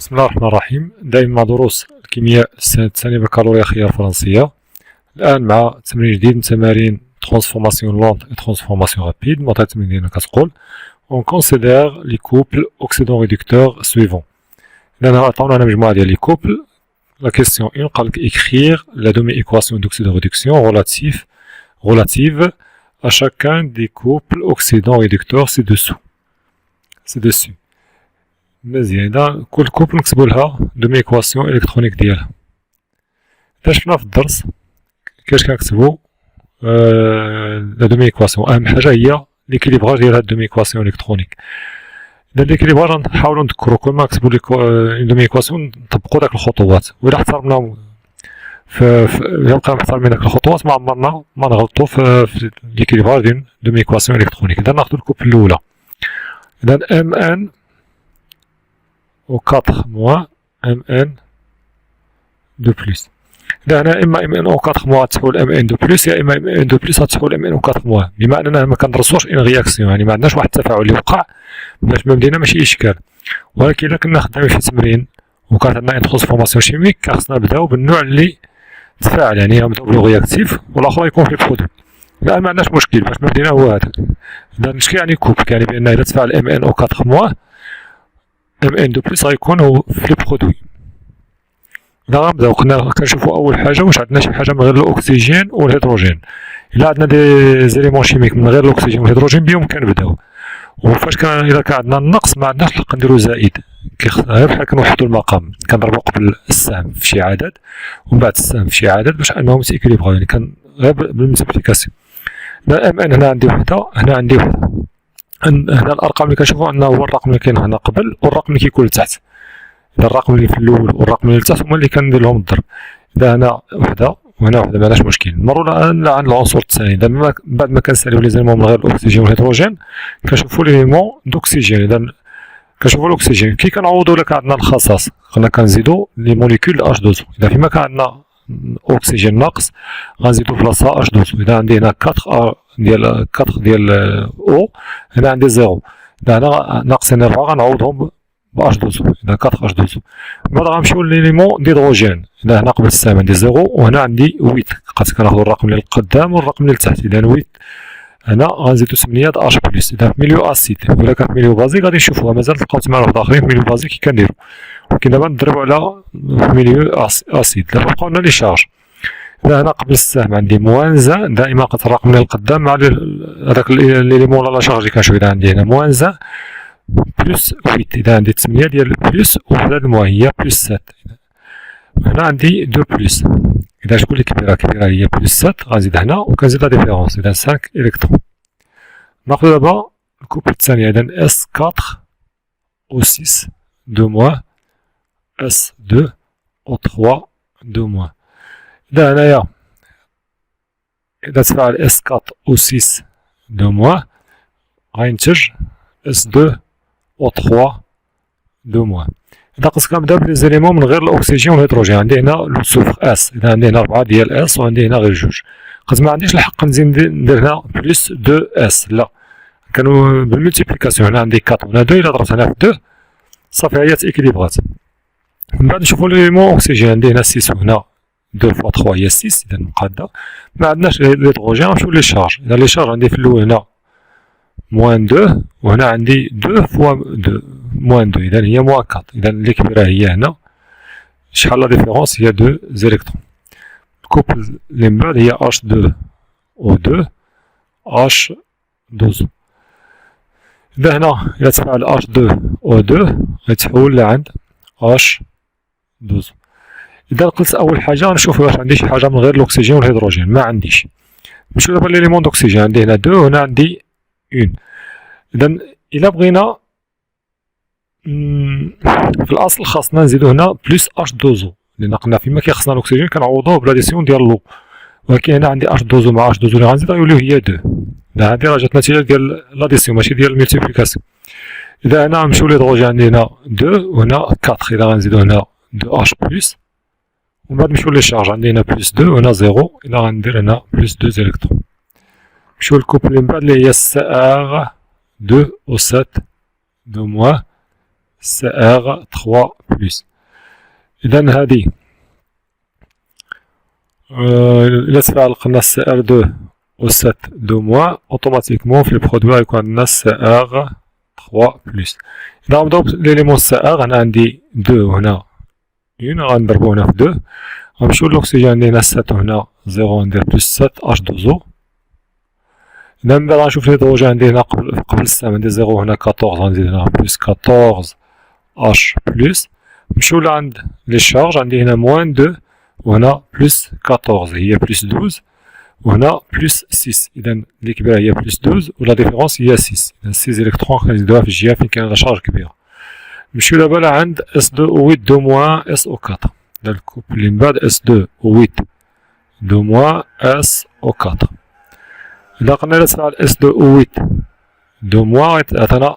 بسم الله الرحمن الرحيم. دائما مع دروس الكيمياء السنة الثانية بكالوريا الفرنسية. الآن مع تمرين جديد من تمارين ترانسفورماسيون لونت و ترانسفورماسيون رابيد. المعطيات التمرين ديالنا كتقول on considère les couples oxydant-réducteurs suivants. إذا عطاونا هنا مجموعة ديال لي كوبل. لا كيسيون 1 قالك écrire la demi-équation d'oxydation relative à chacun des couples oxydant-réducteurs ci-dessus. مزيان. إذا كل كوبل نكتبو لها دومي إيكواسيون إلكترونيك ديالها. إذا شفنا في الدرس كيفاش كنكتبو لا دومي إيكواسيون، أهم حاجة هي ليكيليبراج ديال هاد دومي إيكواسيون إلكترونيك. إذا ليكيليبراج نحاولو نذكرو كل ما نكتبو دومي إيكواسيون نطبقو داك الخطوات، وإلا احترمنا إلا بقينا محترمين داك الخطوات ما عمرنا ما نغلطو في ليكيليبراج ديال دومي إيكواسيون إلكترونيك. إذا ناخدو الكوبل الأولى، إذا M1 au 4 moins Mn de plus. إذا هنا إما Mn au 4 moins تحول Mn de plus، يا إما Mn de plus تحول Mn au 4 moins، بما أننا ما كندرسوش إن رياكسيون، يعني ما عندناش واحد التفاعل اللي وقع باش ما بدينا ماشي إشكال. ولكن إلا كنا خدامين في تمرين وكانت عندنا إن ترانسفورماسيون شيميك كان خصنا نبداو بالنوع اللي تفاعل، يعني نبداو بلو رياكتيف والآخر يكون في برودوي. الآن ما عندناش مشكل باش ما بدينا هو هذاك. إذا اش كيعني كوب؟ يعني بأن إذا تفاعل Mn au 4 moins Mn de plus غيكون هو في لي برودوي. إذا غنبداو كنشوفو أول حاجة واش عندنا شي حاجة من غير الأكسجين والهيدروجين. إلا عندنا دي زيليمون شيميك من غير الأكسجين والهيدروجين بهم كنبداو، وفاش إلا كان عندنا النقص ما عندناش الحق نديرو زائد، غير بحال كنوحدو المقام كنضربو قبل السهم في شي عدد ومن بعد السهم في شي عدد باش أنهم يتيكيليبراو، يعني غير بالملتيبليكاسيون. هنا Mn هنا عندي وحدة هنا عندي وحدة. هنا الارقام اللي كنشوفو عندنا هو الرقم اللي كاين هنا قبل والرقم اللي كيكون لتحت. اذا الرقم اللي في الاول والرقم اللي لتحت هما اللي كندير لهم الضرب. اذا هنا وحده وهنا وحده ما عندناش مشكل. نمروا الان عند العنصر الثاني. اذا بعد ما كنساليو لي زيلمون من غير الاكسجين والهيدروجين كنشوفو لي ليمون دوكسيجين. اذا كنشوفو الاكسجين كي كنعوضو الا كان عندنا الخصاص قلنا كنزيدو لي موليكول H2O. اذا فيما كان عندنا اكسجين ناقص غنزيدو بلاصه H2O. اذا عندي هنا 4 ديال او، هنا عندي 0. اذا هنا ناقصين 4 غنعوضهم ب H2O. اذا 4 H2O. بعد غنمشيو لليليمون ديدروجين. اذا هنا قبل السهم عندي 0 وهنا عندي 8. بقيت كناخدو الرقم اللي للقدام والرقم اللي لتحت. اذا 8 هنا غنزيدو 8 د H بلس. اذا في ميليو اسيد ولا كان في ميليو بازيك غادي نشوفوها مازال تلقاو 8 واحد اخرين في ميليو بازيك كي كنديرو، ولكن دابا نضربو على ميليو اسيد. دابا بقاو لنا لي شارج. إذا هنا قبل السهم عندي موان زان، دائما قلت الرقم اللي للقدام مع هذاك ليليمون لا شارج اللي كنشوف. إذا عندي هنا موان زان بلس 8. إذا عندي 8 ديال بلس وحدة الموان هي بلس 7. هنا عندي 2 بلس. إذا شكون اللي كبيرة هي بلس 7 غنزيد هنا وكنزيد لا ديفيرونس. إذا 5 إلكترون. ناخدو دابا الكوبل الثانية. إذا اس 4 أو 6 2 موان اس 2 أو 3 2 موان. إذا هنايا إذا تفاعل اس 4 أو 6 2 موان غينتج اس 2 أو 3 2 موان. إذا قلت كنبدا بلي زيليمون من غير الأكسجين والهيدروجين عندي هنا لو سوفر اس. إذا عندي هنا 4 ديال اس وعندي هنا غير 2. قلت ما عنديش الحق نزيد ندير هنا بلس 2 اس، لا كانوا بالملتيبليكاسيون. هنا عندي 4 وهنا 2، إلا ضربت هنا في 2 صافي هي تيكيليبرات. من بعد نشوفو ليليمون أكسجين عندي هنا 6 وهنا 2 فوا 3 هي 6. إذا مقادة ما عندناش الهيدروجين. غنمشيو لي شارج. إذا لي شارج عندي في الأول هنا موان 2 وهنا عندي 2 فوا 2 موان 2. إذا هي موان 4. إذا اللي كبيرة هي هنا. شحال لا ديفيرونس؟ هي 2 زيليكترون. الكوبل اللي من بعد هي H2 O2 H2O. إذا هنا إلا تفاعل H2 O2 غيتحول لعند H2O. إذا قلت أول حاجة غنشوف واش عندي شي حاجة من غير الأكسجين والهيدروجين. ما عنديش. نمشيو دابا ليليمون دوكسيجين. عندي هنا 2 وهنا عندي 1. إذا إلا بغينا في الأصل خاصنا نزيدو هنا بلس H2O، لأن قلنا فيما كيخصنا الأكسجين كنعوضوه بلاديسيون ديال لو، ولكن هنا عندي H2O مع H2O اللي غنزيد غيوليو هي 2. إذا هادي راه جات نتيجة ديال لاديسيون ماشي ديال الملتيبليكاسيون. إذا هنا نمشيو للهيدروجين عندي هنا 2 وهنا 4. إذا غنزيدو هنا 2H بلس ومن بعد نمشيو لي شارج. عندي هنا بلس 2 وهنا 0. إلا غندير هنا بلس 2 زيليكترون. نمشيو للكوبل اللي من بعد اللي هي CR 2 أو 7 2 موان CR 3 بلس. إذا هادي إلا تفاعل قلنا CR 2 و 7 2 موان، أوتوماتيكمون في البرودوي غيكون عندنا CR 3 بلس. إذا غنبداو بليليمون CR، هنا عندي 2 وهنا 1 غنضربو هنا في 2، غنمشيو للأكسجين عندي هنا 7 وهنا 0 غندير بلس 7 H2O. إذا من بعد غنشوف الهيدروجين عندي هنا قبل السام عندي 0 وهنا 14 غنزيد هنا بلس 14 H بلس. نمشيو لعند لي شارج عندي هنا موان 2 وهنا بلس 14 هي بلس 12 وهنا بلس 6. إذا اللي كبيرة هي بلس 12 و لا ديفيرونس هي 6. إذا 6 إلكترون غنزيدوها في الجهة فين كاين لا شارج كبيرة. نمشيو دابا لعند S2 O8 2 موان SO4. إذا الكوبل اللي من بعد S2 O8 2 موان SO4. إذا قلنا إلا تفاعل S2 O8 2 موان عطانا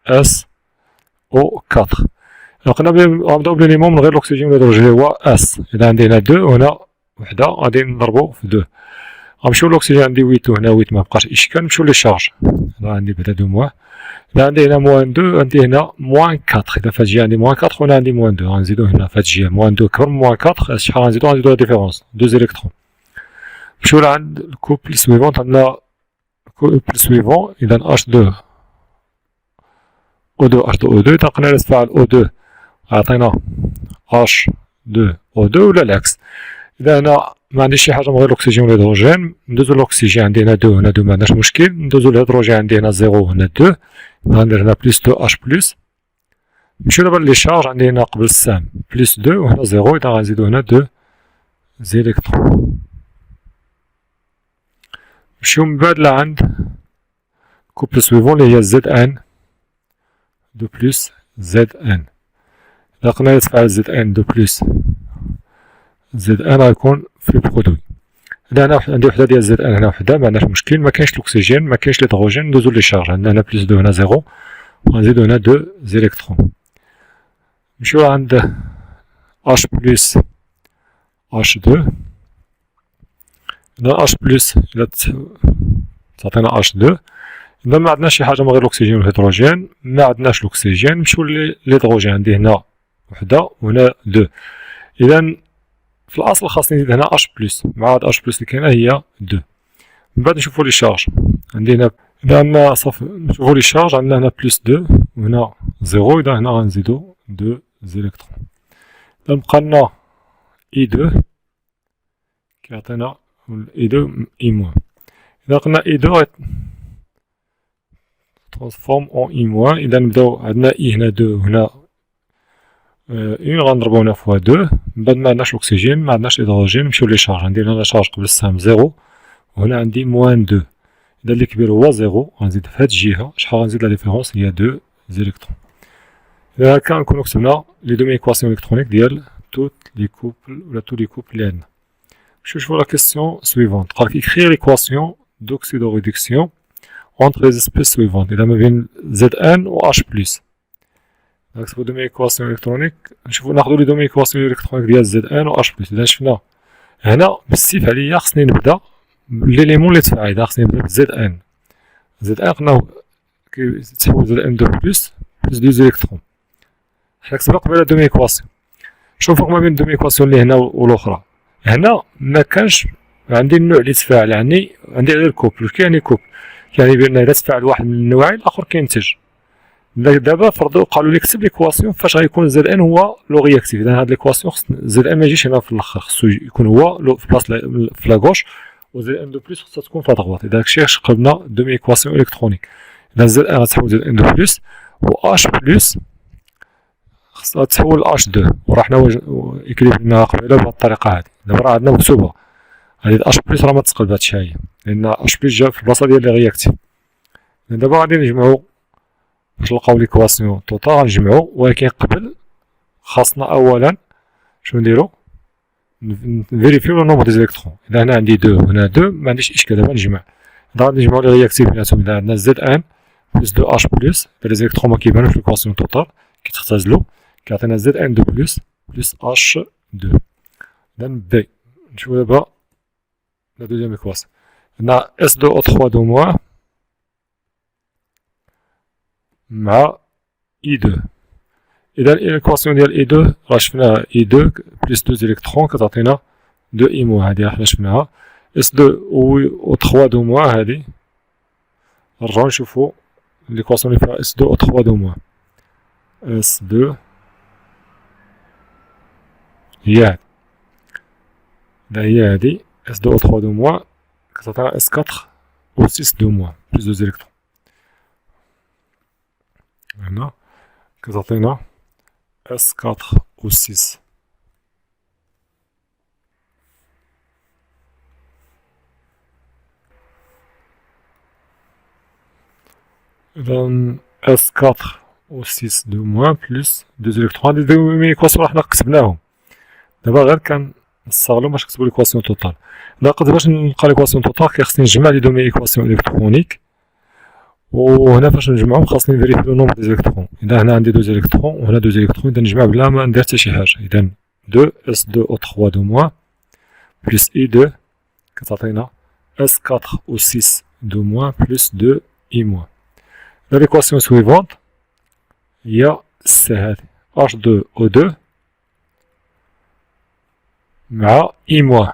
SO4. إلا قلنا غنبداو بليليمون من غير الأكسجين والهيدروجين اللي هو S. إذا عندي هنا 2 وهنا وحدة غادي نضربو في 2. غنمشيو للأكسجين عندي 8 وهنا 8 مبقاش إشكال. نمشيو لي شارج. هنا عندي بعدا 2 موان. إذا عندي هنا موان 2 عندي هنا موان 4. إذا في هاد الجهة عندي موان 4 وهنا عندي موان 2 غنزيدو هنا في هاد الجهة موان 2 كبر من موان 4. شحال غنزيدو لا ديفيرونس 2 إلكترون. نمشيو لعند الكوبل سويفونت. عندنا كوبل سويفون. إذا H2 O2 H2 O2. إذا قلنا تفاعل O2 عطينا H2 O2 ولا العكس. إذا هنا ما عنديش شي حاجة من غير الأكسجين والهيدروجين، ندوزو للأكسجين عندي هنا 2 هنا 2 معندناش مشكل. ندوزو للهيدروجين عندي هنا 0 وهنا 2 غندير هنا بلس 2 H بلس. نمشيو دابا لي شارج عندي هنا قبل السام بلس 2 وهنا 0. إذا غنزيدو هنا 2 زيليكترون. نمشيو من بعد لعند كوبل سويفون اللي هي ZN 2 بلس ZN. إذا قلنا يتفاعل ZN 2 بلس ZN غيكون في البرودوي. إذا هنا عندي وحدة ديال ZN هنا وحدة معندناش مشكل، مكاينش الأكسجين مكاينش الهيدروجين. ندوزو لي شارج عندنا هنا بلس 2 هنا 0 وغنزيدو هنا 2 زيليكترون. نمشيو عند H بلس H2. إذا H بلس إلا تعطينا H2. إذا ما عندناش شي حاجة من غير الأكسجين والهيدروجين، ما عندناش الأكسجين نمشيو للهيدروجين عندي هنا وحدة وهنا 2. إذا في الأصل خاصني نزيد هنا H بلس مع هاد H بلس اللي كاينة هي 2. من بعد نشوفو لي شارج عندي هنا. إذا عندنا صافي نشوفو لي شارج عندنا هنا بلس 2 وهنا 0. إذا هنا غنزيدو 2 زيليكترون. إذا بقالنا I2 كيعطينا I2 I موان. إذا قلنا I2 ترانسفورم أون I موان. إذا نبداو عندنا I هنا 2 وهنا إون غنضربو هنا فوا 2. من بعد معندناش الأكسجين معندناش الهيدروجين نمشيو لي شارج. عندي هنا شارج قبل السهم 0 وهنا عندي موان 2. إذا اللي كبير هو 0 غنزيد في هاد الجهة. شحال غنزيد لا ديفيرونس هي 2 زيليكترون. إذا هاكا نكونو كتبنا لي دومي إيكواسيون إلكترونيك ديال توت لي كوبل ولا تو لي كوبل لي عندنا. نمشيو نشوفو لا كيسيون سويفونت. قالك إكخيغ ليكواسيون دوكسيدو ريدكسيون entre les espèces suivantes. إذا ما بين ZN و H بلس. نكتبو دومي إيكواسيون إلكترونيك. نشوفو ناخدو لي دومي إيكواسيون إلكترونيك ديال ZN و H بلس. إذا شفنا هنا بالسيف عليا خصني نبدا بالإليمون لي تفاعل. إذا خصني نبدا بZN. ZN قلنا كيتحول ZN 2 بلس 2 زيليكترون. حنا كتبنا قبيله دومي إيكواسيون. شوف الفرق ما بين دومي إيكواسيون اللي هنا و الأخرى. هنا مكانش عندي النوع اللي تفاعل، يعني عندي غير كوبل. واش كيعني كوبل؟ يعني بان اذا تفاعل واحد من النوعين الاخر كينتج. دابا فرضوا قالوا لي كتب ليكواسيون فاش غيكون زد ان هو لو رياكتيف. اذا هاد ليكواسيون خص زد ان ما يجيش هنا في الاخر، خصو يكون هو في بلاصه في لا غوش، و زد ان دو بلس خصها تكون في لا اذا داكشي اش قلنا دومي ايكواسيون الكترونيك. اذا زد ان غتحول زد ان دو بلس و اش بلس خصها تحول اش 2 وراه حنا اكليبنا قبيله بهاد الطريقه هادي. دابا راه عندنا مكتوبه هادي اش بلس راه ما تقلباتش هي، لان اش بلس جا في البلاصه ديال لي رياكتيف. دابا غادي نجمعو باش نلقاو ليكواسيون توتال غنجمعو، ولكن قبل خاصنا اولا شنو نديرو نفيريفيو لو نومبر دي زيليكترون. اذا هنا عندي 2 وهنا 2 ما عنديش اشكال. دابا نجمع، غادي نجمعو لي رياكتيف بيناتهم. اذا عندنا زد ان بلس 2 اش بلس، لي زيليكترون ما كيبانوش في ليكواسيون توتال كيتختزلو، كيعطينا زد ان 2 بلس بلس اش 2. اذا بي نشوفو دابا لا دوزيام ايكواسيون. عندنا اس 2 او 3 دو موان مع اي 2. إذا الإيكواسيون ديال إي دو راه شفناها إي دو بليس دو إلكترون كتعطينا دو إي موا، هادي حنا شفناها. إس دو أو تخوا دو موا هادي، نرجعو نشوفو الإيكواسيون لي فيها إس دو أو تخوا دو موا. إس دو هي هادي، هي هادي إس دو أو تخوا دو موا كتعطينا إس كاتر أو سيس دو موا بليس دو إلكترون. هنا كتعطينا إس كاتر أو سيس. إذا إس كاتر أو سيس دو موا بلوس دو إلكترون، هادي دو إيكواسيون حنا كتبناهم، دابا غير كنستغلو باش نكتبو ليكواسيون توتال. ناقص باش نلقى ليكواسيون توتال كيخصني نجمع لي دومي إيكواسيون إلكترونيك، وهنا فاش نجمعهم خاصني نفيريفي لو نومبر دي إلكترون. إذا هنا عندي دو إلكترون وهنا دو إلكترون، إذا نجمع بلا ما ندير حتى شي حاجة. إذا دو إس دو أو تخوا دو موا بلوس إي دو كتعطينا إس كاتر أو سيس دو موا بلوس دو إي موا. ليكواسيون سويفونت هي سي هادي اش دو او دو مع اي موا.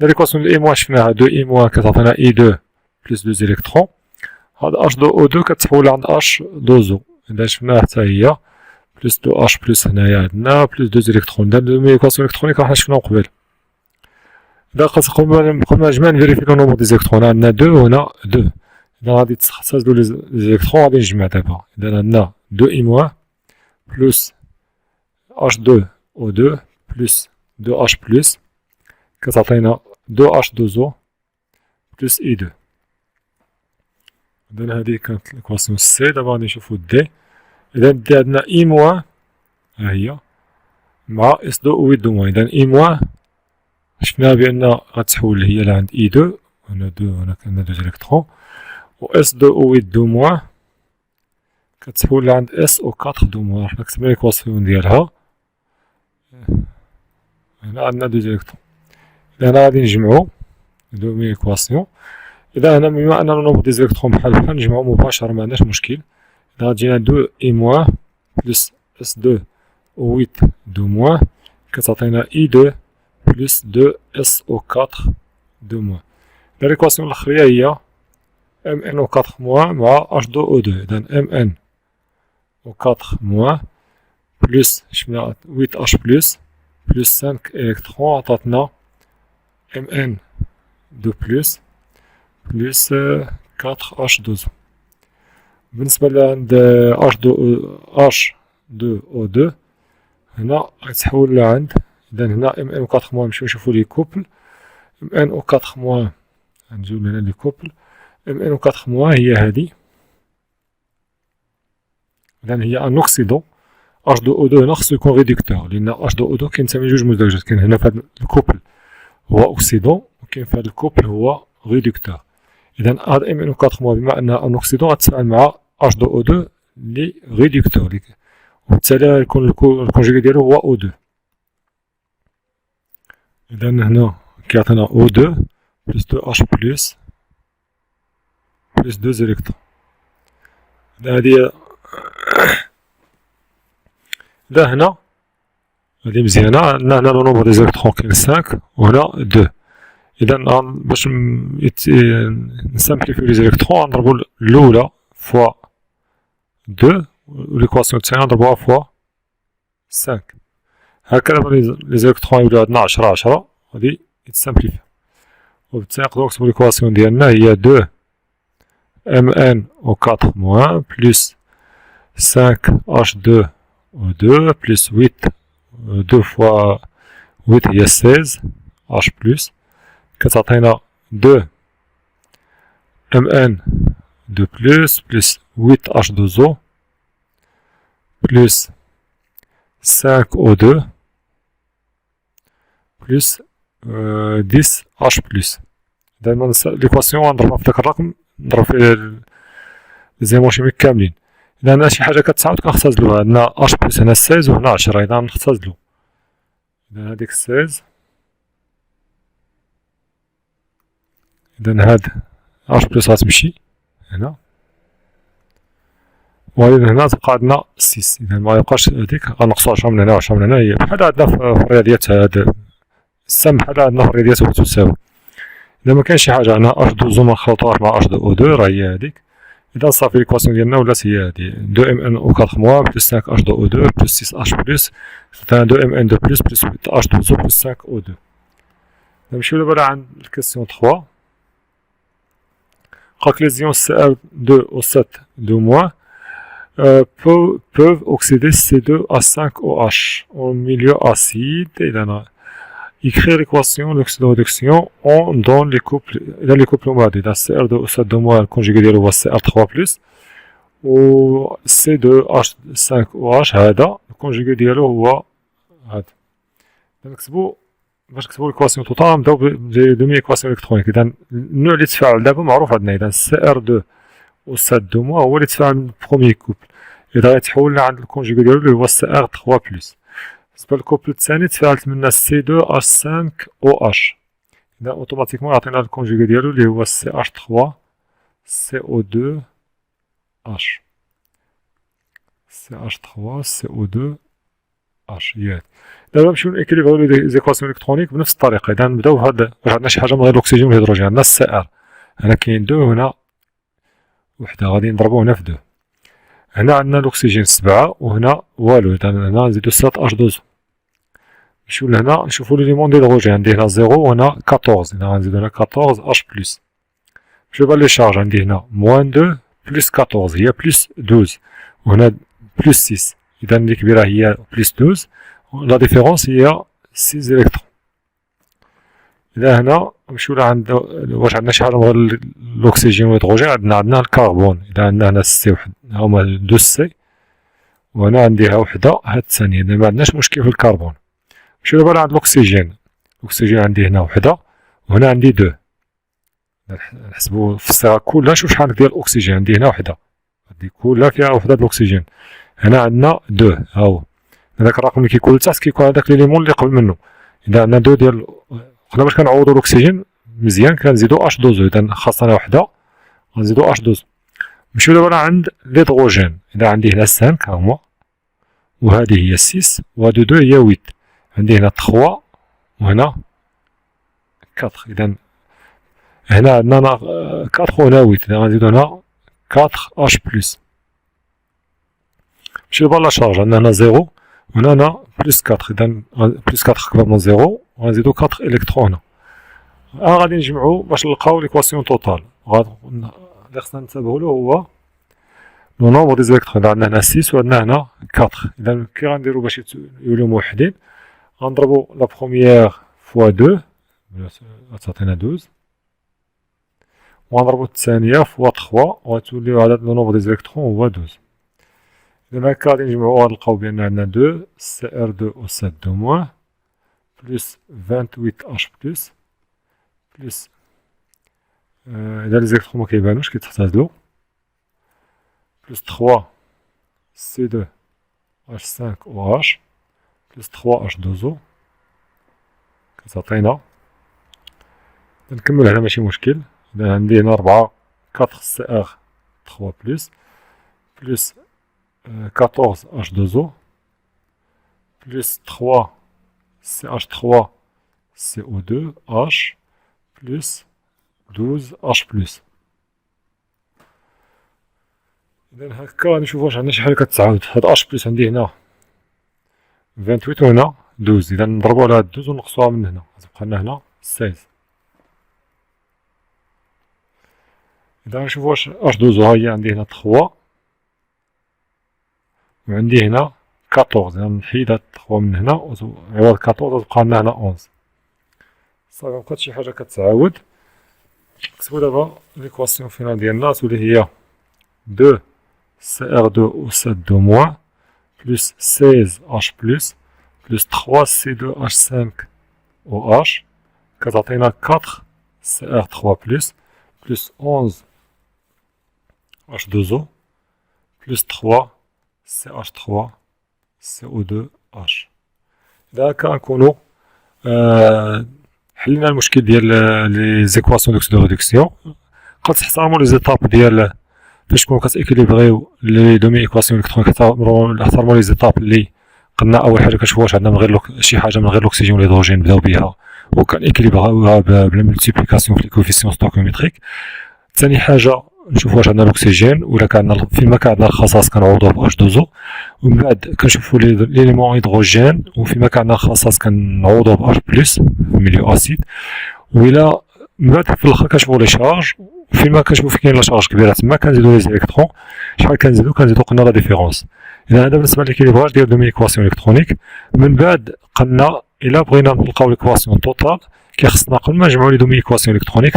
ليكواسيون دو اي موا شفناها، دو اي موا كتعطينا اي دو بلوس دو زيليكترون، هاد اش دو او دو كتحول عند اش دو زو، اذا شفناها حتى هي بلوس دو اش بلوس هنايا عندنا بلوس دو زيليكترون. دا دو ايكواسيون الكترونيك راح شفناهم قبل. إذا قبل ما نجمع نفيريفي لو نومبر دي زيليكترون، عندنا دو وهنا دو، إذا غادي تختزلو لي زيليكترون غادي نجمع دابا. إذا عندنا دو إي موا بلوس اش دو او دو بلوس دو اش بلوس كتعطينا دو اش دو زو بلوس اي دو. إذا هادي كانت الإيكواسيون سي. دابا غادي نشوفو دي. إذا دي عندنا إي موا ها هي مع إس دو أو دو موا. إذا إي موا شفنا بأن غتحول هي لعند إي دو، هنا دو هنا عندنا دو إلكترون، و إس دو أو دو موا كتحول لعند إس أو كاتر دو موا. حنا كتبنا الإيكواسيون ديالها، هنا عندنا دو إلكترون. إذا هنا غادي نجمعو دو إيكواسيون. إذا هنا بما أن النومبر دي زيليكترون بحال بحال نجمعو مباشرة معندناش مشكل. إذا غتجينا دو إي موا بلوس إس دو أو دو موا كتعطينا إي دو بلوس دو إس أو كاتر دو موا. ليكواسيون الأخرية هي ام ان أو كاتر موا مع اش دو أو دو. إذا ام ان أو كاتر موا بلوس شفنا 8 اش بلوس بلوس 5 إلكترون عطاتنا ام ان دو بلوس بلوس 4 اش دو زو. بالنسبة لعند اش دو أو دو هنا غتحول لعند، إذا هنا ام ان أو كاتر موا نمشيو نشوفو لي كوبل. ام ان أو كاتر موا غنجيو لهنا لي كوبل. ام ان أو كاتر موا هي هادي، إذا هي ان اوكسيدون. اش دو او دو هنا خصو يكون ريدكتور، لأن اش دو او دو كينتمي لجوج مزدوجات، كاين هنا في هاد الكوبل هو اوكسيدون وكاين في هاد الكوبل هو ريدكتور. إذا هاد ام ان أو كاتر موا بما أنها ان اوكسيدون غتتفاعل مع اش دو او دو لي ريدكتور، وبالتالي غيكون الكونجيغي ديالو هو او دو. إذا هنا كيعطينا او دو بلوس دو اش بلوس بلوس دو زيليكترون. هادي إذا هنا هادي مزيانة، عندنا هنا لو نومبر دي زيليكترون كاين 5 وهنا 2. إذا باش نسامبليفيو لي زيليكترون غنضربو الأولى فوا 2 و ليكواسيون الثانية نضربوها فوا 5. هاكا دابا لي زيليكترون يوليو عندنا 10 10 غادي يتسامبليفيو، وبالتالي نقدرو نكتبو ليكواسيون ديالنا هي 2 ام ان أو كاتر موان بلوس 5 اش 2 أو 2 بلوس 8 2 فوا 8 هي 16 اش بلوس كتعطينا 2 ام ان 2 بلوس بلوس 8 اش 2 زو بلوس 5 او 2 بلوس 10 اش بلوس. دايما ليكواسيون غنضربها في داك الرقم نضرب فيه لي زيمون شيميك كاملين. إذا عندنا شي حاجة كتساوت كنختزلوها، عندنا اش بلوس هنا 16 وهنا 10، إذا نختزلو. إذا هاديك 16، إذا هاد اش بلوس غتمشي هنا وإذا هنا تبقى عندنا 6. إذا ما يبقاش هاديك غنقصو 10 من هنا و 10 من هنا. هي بحال عندنا في الرياضيات هاد السم بحال عندنا في الرياضيات هو تساوي. إذا مكانش شي حاجة هنا اش دوزو منخلطوهاش مع اش دو او دو راه هي هاديك. إذا صافي ليكواسيون ديالنا ولات هي هادي 2 ام ان او 4 موا بلس 5 اش دو او 2 بلس 6 اش بلس 2 ام ان 2 بلس 8 اش دوزو بلس 5 او 2. نمشيو دابا عند الكيسيون 3. قالك les ions Cr2O7 2- peuvent oxyder C2H5OH en milieu acide. Et écrire l'équation de l'oxydoréduction dans les couples ماضي. إذا Cr2O7 2- الكونجيغي ديالو هو Cr3+, و C2H5OH هذا الكونجيغي ديالو هو هذا. نكتبو باش نكتبو ليكواسيون توتال نبداو بدومي ايكواسيون الكترونيك. اذا النوع اللي تفاعل دابا معروف عندنا. اذا Cr2O7 2- هو اللي تفاعل من البروميي كوبل. اذا غيتحول لنا عند الكونجيغي ديالو اللي هو Cr3+. بالنسبه للكوبل الثاني تفاعلت منا C2H5OH. اذا اوتوماتيكمون يعطينا الكونجيغي ديالو اللي هو CH3CO2H. CH3CO2H ياك. دابا نمشيو نيكيليبريو لي زيكواسيون الكترونيك بنفس الطريقه. اذا نبداو بهاد واش عندنا شي حاجه من غير الاكسجين والهيدروجين. عندنا Cr هنا كاين 2 هنا وحده غادي نضربو هنا في 2. هنا عندنا الاكسجين 7 وهنا والو. اذا هنا نزيدو 7 اش دوزو. نمشيو لهنا نشوفو ليليمون ديال الهيدروجين. عندي هنا 0 وهنا 14. اذا غنزيدو هنا 14 اش بلس. نمشيو بها لي شارج. عندي هنا موان 2 بلس 14 هي بلس 12 وهنا بلس 6. اذا اللي كبيره هي بلس 12. لا ديفيرونس هي 6 الكترون. إذا هنا نمشيو لعند واش عندنا شي حاجة من غير الأكسجين والهيدروجين. عندنا الكربون. إذا عندنا هنا سي وحد هما 2 سي وهنا عندي ها وحدة هاد الثانية. إذا معندناش مشكل في الكربون. نمشيو دابا لعند الأكسجين. الأكسجين عندي هنا وحدة وهنا عندي 2. نحسبو في الصيغة كلها نشوف شحال ديال الأكسجين. عندي هنا وحدة هادي كلها فيها وحدة د الأكسجين. هنا عندنا 2 ها هو. هذاك الرقم اللي كيكون لتحت كيكون هذاك ليليمون اللي قبل منه. إذا عندنا 2 ديال قلنا باش كنعوضو الأكسجين مزيان كنزيدو اش دوزو. إذا خاصنا وحدة غنزيدو اش دوزو. نمشيو دابا عند الهيدروجين. إذا عندي هنا 5 ها هما وهذه هي 6 وهادو 2 هي 8. عندي هنا 3 وهنا 4. إذا هنا عندنا 4 وهنا 8. إذا غنزيدو هنا 4 اش بلس. نمشيو دابا لا شارج. عندنا هنا 0 وهنا بلس 4. إذا بلس 4 أكبر من 0 وغنزيدو 4 إلكترون هنا. غادي نجمعو باش نلقاو ليكواسيون توتال. اللي خصنا ننتبهولو هو لو نومبر دي زيليكترون. عندنا هنا 6 وعندنا هنا 4. إذا كي غنديرو باش يوليو موحدين غنضربو لا بروميير فوا 2 غتعطينا 12 وغنضربو الثانية فوا 3 وغتوليو عدد لو نومبر دي زيليكترون هو 12. إذا هكا غادي نجمعو غنلقاو بأن عندنا 2 Cr2O7 2- بلس 28 اش بلس بلس إذا لي زيليكترون مكيبانوش كيتختازلو بلس 3 C2H5OH بلس 3 اش دوزو كتعطينا. نكمل هنا ماشي مشكل. إذا عندي هنا 4 4 Cr3 بلس بلس 14 اش دوزو بلس 3 CH3 CO2H بلس 12 H بلس. إذا هكا نشوفو واش عندنا شي حاجة كتعاود. هاد H بلس عندي هنا 28 وهنا 12. إذا نضربو على هاد 12 ونقصوها من هنا غتبقى لنا هنا 16. إذا نشوفو واش H دوزو ها هي عندي هنا 3 وعندي هنا 14. إذا نحيد هاد 3 من هنا عوض 14 تبقى لنا هنا 11. صافي مبقات شي حاجة كتعاود. نكتبو دابا ليكواسيون فينال ديالنا تولي هي 2 Cr2O7 2- بلس 16 H بلس بلس 3 C2H5OH كتعطينا 4 Cr3 بلس بلس 11 H2O بلس 3 CH3 CO2H. إذا هكا نكونو حلينا المشكل ديال لي زيكواسيون دوكسيدو ريدكسيون. قد تحترمو لي زيتاب ديال فاش تكونو كتيكيليبريو لي دومي ايكواسيون الكترونيك نحترمو لي زيتاب اللي قلنا. اول حاجه كنشوفو واش عندنا من غير شي حاجه من غير الاكسجين والهيدروجين نبداو بها وكنيكيليبروها بلا مولتيبليكاسيون في ليكوفيسيون ستوكيوميتريك. ثاني حاجه نشوفو واش عندنا الاكسجين ولا كان عندنا فين ما كان عندنا الخصاص كنعوضوه ب H2O، ومن بعد كنشوفو ليليمون هيدروجين وفين ما كان عندنا الخصاص كنعوضوه ب H+ ميليو اسيد. وإلا من بعد في الاخر كنشوفو لي شارج، وفين ما كنشوفو فين كاين لا شارج كبيره تما كنزيدو لي زيليكترون. شحال كنزيدو قلنا لا ديفيرونس. اذا هذا بالنسبه للكيليبراج ديال دومي ايكواسيون الكترونيك. من بعد قلنا الا بغينا نلقاو ليكواسيون توتال كيخصنا قبل ما نجمعو لي دومي ايكواسيون الكترونيك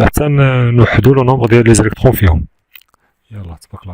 حتى نوحدو لو نومبر ديال لي زيليكترون فيهم. يلا تبارك الله.